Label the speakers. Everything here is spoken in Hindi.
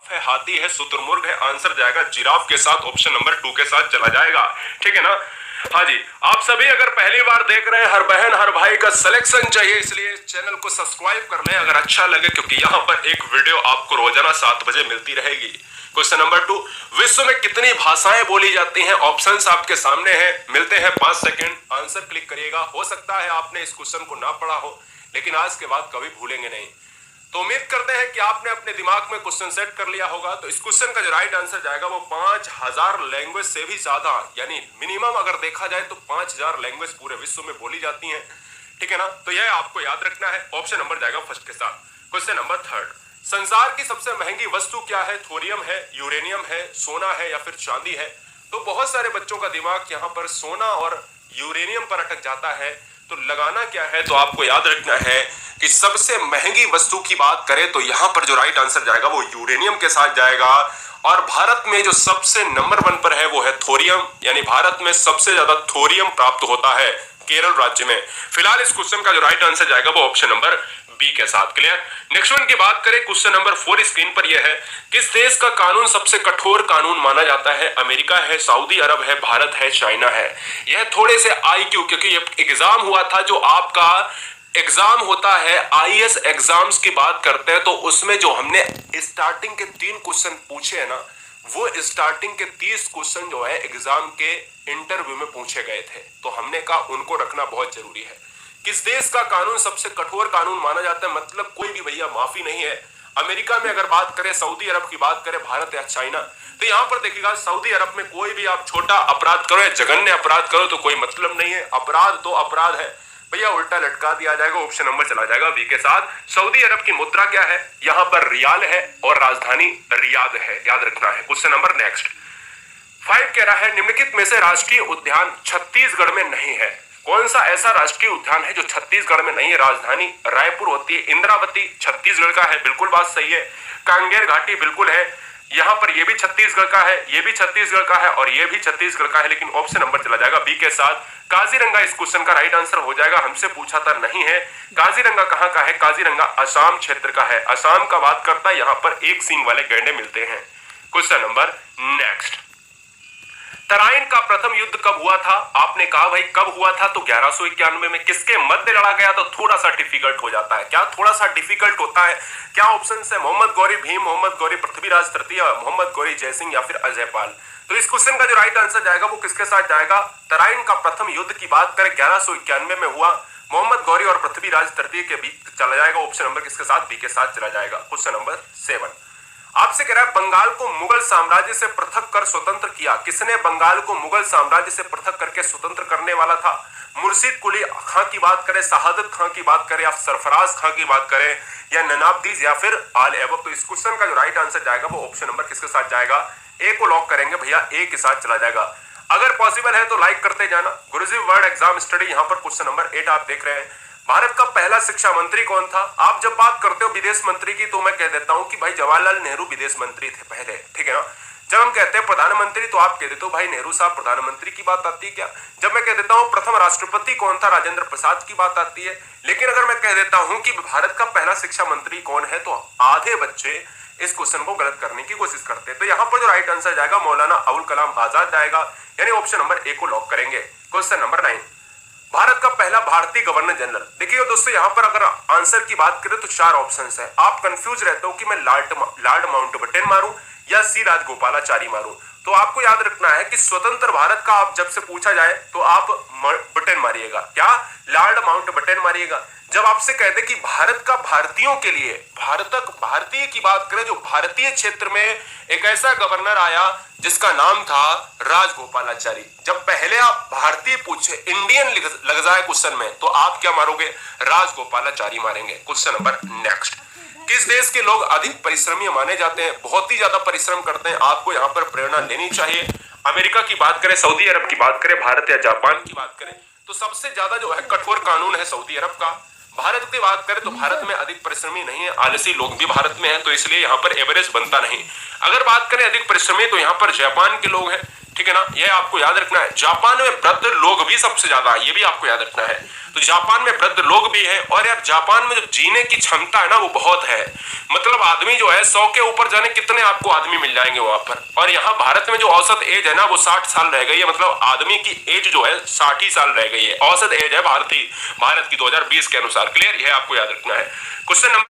Speaker 1: है, हाथी है, शुतुरमुर्ग है, आंसर जाएगा जिराफ के साथ, ऑप्शन नंबर 2 के साथ चला जाएगा। ठीक है ना? हाँ जी, आप सभी अगर पहली बार देख रहे हैं, हर बहन हर भाई का सिलेक्शन चाहिए, इसलिए चैनल को सब्सक्राइब कर लें अगर अच्छा लगे, क्योंकि यहाँ पर एक वीडियो आपको रोजाना 7 बजे मिलती रहेगी। क्वेश्चन नंबर 2, विश्व में कितनी भाषाएं बोली जाती हैं? ऑप्शंस आपके सामने हैं, मिलते हैं 5 सेकंड, आंसर क्लिक करिएगा। हो सकता है आपने इस क्वेश्चन को ना पढ़ा हो, लेकिन आज के बाद कभी भूलेंगे नहीं। तो उम्मीद करते हैं कि आपने अपने दिमाग में क्वेश्चन सेट कर लिया होगा। तो इस क्वेश्चन का जो राइट आंसर जाएगा वो 5000 लैंग्वेज से भी ज्यादा, यानी मिनिमम अगर देखा जाए तो 5000 लैंग्वेज पूरे विश्व में बोली जाती हैं। ठीक है ना? तो यह आपको याद रखना है। ऑप्शन नंबर जाएगा फर्स्ट के साथ। क्वेश्चन नंबर 3, संसार की सबसे महंगी वस्तु क्या है? थोरियम है, यूरेनियम है, सोना है या फिर चांदी है? तो बहुत सारे बच्चों का दिमाग यहाँ पर सोना और यूरेनियम पर अटक जाता है। तो लगाना क्या है? तो आपको याद रखना है कि सबसे महंगी वस्तु की बात करें तो यहां पर जो राइट आंसर जाएगा वो यूरेनियम के साथ जाएगा। और भारत में जो सबसे नंबर 1 पर है वो है थोरियम, यानी भारत में सबसे ज्यादा थोरियम प्राप्त होता है केरल राज्य में। फिलहाल इस क्वेश्चन का जो राइट आंसर जाएगा वो ऑप्शन नंबर बी के साथ। क्लियर? नेक्स्ट वन की बात करें, क्वेश्चन नंबर 4 स्क्रीन पर यह है, किस देश का कानून सबसे कठोर कानून माना जाता है? अमेरिका है, सऊदी अरब है, भारत है, चाइना है? यह थोड़े से आईक्यू, क्योंकि ये एग्जाम हुआ था, जो आपका एग्जाम होता है आईएएस एग्जाम्स की बात करते हैं, तो उसमें जो हमने स्टार्टिंग के 3 क्वेश्चन पूछे हैं ना, वो स्टार्टिंग के 30 क्वेश्चन जो है एग्जाम के इंटरव्यू में पूछे गए थे। तो हमने कहा उनको रखना बहुत जरूरी है। किस देश का कानून सबसे कठोर कानून माना जाता है? मतलब कोई भी भैया माफी नहीं है। अमेरिका में अगर बात करें, सऊदी अरब की बात करें, भारत या चाइना, तो यहां पर देखिएगा सऊदी अरब में कोई भी आप छोटा अपराध करो या जघन्य अपराध करो तो कोई मतलब नहीं है, अपराध तो अपराध है भैया, उल्टा लटका दिया जाएगा। ऑप्शन नंबर चला जाएगा बी के साथ। सऊदी अरब की मुद्रा क्या है? यहां पर रियाल है और राजधानी रियाद है, याद रखना है। क्वेश्चन नंबर नेक्स्ट 5 कह रहा है, निम्नलिखित में से राष्ट्रीय उद्यान छत्तीसगढ़ में नहीं है? कौन सा ऐसा राष्ट्रीय उद्यान है जो छत्तीसगढ़ में नहीं है? राजधानी रायपुर होती है। इंद्रावती छत्तीसगढ़ का है, बिल्कुल बात सही है। कांगेर घाटी बिल्कुल है, यहां पर ये भी छत्तीसगढ़ का है, ये भी छत्तीसगढ़ का है और ये भी छत्तीसगढ़ का है, लेकिन ऑप्शन नंबर चला जाएगा बी के साथ। काजीरंगा इस क्वेश्चन का राइट आंसर हो जाएगा। हमसे पूछा था, नहीं है। काजीरंगा कहां का है? काजीरंगा असम क्षेत्र का है, असम का बात करता है। यहां पर एक सींग वाले गैंडे मिलते हैं। क्वेश्चन नंबर नेक्स्ट, तराइन का प्रथम युद्ध कब हुआ था? आपने कहा भाई कब हुआ था, तो 1191 में। किसके मध्य लड़ा गया? तो थोड़ा सा डिफिकल्ट हो जाता है। क्या थोड़ा सा डिफिकल्ट होता है? क्या ऑप्शन है? मोहम्मद गौरी भीम, मोहम्मद गौरी पृथ्वीराज तृतीय, मोहम्मद गौरी जयसिंह या फिर अजयपाल? तो इस क्वेश्चन का जो राइट आंसर जाएगा वो किसके साथ जाएगा? तराइन का प्रथम युद्ध की बात करें 1191 में हुआ, मोहम्मद गौरी और पृथ्वीराज तृतीय के बीच चला जाएगा। ऑप्शन नंबर किसके साथ? बी के साथ चला जाएगा। क्वेश्चन नंबर 7 आपसे कह रहा है, बंगाल को मुगल साम्राज्य से पृथक कर स्वतंत्र किया? किसने बंगाल को मुगल साम्राज्य से पृथक करके स्वतंत्र करने वाला था? मुर्शिद कुली खां की बात करें, शहादत खां की बात करें या सरफराज खां की बात करें या नवाबदीज या फिर आल एबक? तो इस क्वेश्चन का जो राइट आंसर जाएगा वो ऑप्शन नंबर किसके साथ जाएगा? ए को लॉक करेंगे भैया, ए के साथ चला जाएगा। अगर पॉसिबल है तो लाइक करते जाना। गुरुजी वर्ड एग्जाम स्टडी, यहाँ पर क्वेश्चन नंबर 8 आप देख रहे हैं। भारत का पहला शिक्षा मंत्री कौन था? आप जब बात करते हो विदेश मंत्री की तो मैं कह देता हूं कि भाई जवाहरलाल नेहरू विदेश मंत्री थे पहले। ठीक है ना? जब हम कहते हैं प्रधानमंत्री तो आप कह देते हो भाई नेहरू साहब प्रधानमंत्री की बात आती है क्या? जब मैं कह देता हूं प्रथम राष्ट्रपति कौन था, राजेंद्र प्रसाद की बात आती है। लेकिन अगर मैं कह देता हूं कि भारत का पहला शिक्षा मंत्री कौन है, तो आधे बच्चे इस क्वेश्चन को गलत करने की कोशिश करते हैं। तो यहाँ पर जो राइट आंसर जाएगा मौलाना अबुल कलाम आजाद जाएगा, यानी ऑप्शन नंबर ए को लॉक करेंगे। क्वेश्चन नंबर 9 भारत का पहला भारतीय गवर्नर जनरल। देखिए दोस्तों, यहाँ पर अगर आंसर की बात करें तो 4 ऑप्शंस है। आप कंफ्यूज रहते हो कि मैं लॉर्ड माउंटबेटन मारूं या सी राजगोपालाचारी मारूं। तो आपको याद रखना है कि स्वतंत्र भारत का आप जब से पूछा जाए तो आप बटन मारिएगा, क्या? लॉर्ड माउंटबेटन मारिएगा। जब आपसे कहते कि भारत का भारतीयों के लिए, भारतीय की बात करें, जो भारतीय क्षेत्र में एक ऐसा गवर्नर आया जिसका नाम था राजगोपालाचारी। जब पहले आप भारतीय पूछे, इंडियन लग जाए क्वेश्चन में, तो आप क्या मारोगे? राजगोपालाचारी मारेंगे। क्वेश्चन नंबर नेक्स्ट, किस देश के लोग अधिक परिश्रमी माने जाते हैं? बहुत ही ज्यादा परिश्रम करते हैं, आपको यहाँ पर प्रेरणा लेनी चाहिए। अमेरिका की बात करें, सऊदी अरब की बात करें, भारत या जापान की बात करें, तो सबसे ज्यादा जो है कठोर कानून है सऊदी अरब का। भारत की बात करें तो भारत में अधिक परिश्रमी नहीं है, आलसी लोग भी भारत में हैं, तो इसलिए यहाँ पर एवरेज बनता नहीं। अगर बात करें अधिक परिश्रमी तो यहाँ पर जापान के लोग हैं। ठीक है ना, ये आपको याद रखना है। जापान में वृद्ध लोग भी सबसे ज्यादा है, ये भी आपको याद रखना है। तो जापान में वृद्ध लोग भी है, और यार जापान में जो जीने की क्षमता है ना वो बहुत है। मतलब आदमी जो है 100 के ऊपर जाने कितने आपको आदमी मिल जाएंगे वहां पर। और यहाँ भारत में जो औसत एज है ना वो 60 साल रह गई है, मतलब आदमी की एज जो है 60 ही साल रह गई है, औसत एज है भारत की 2020 के अनुसार। क्लियर, यह आपको याद रखना है। Question number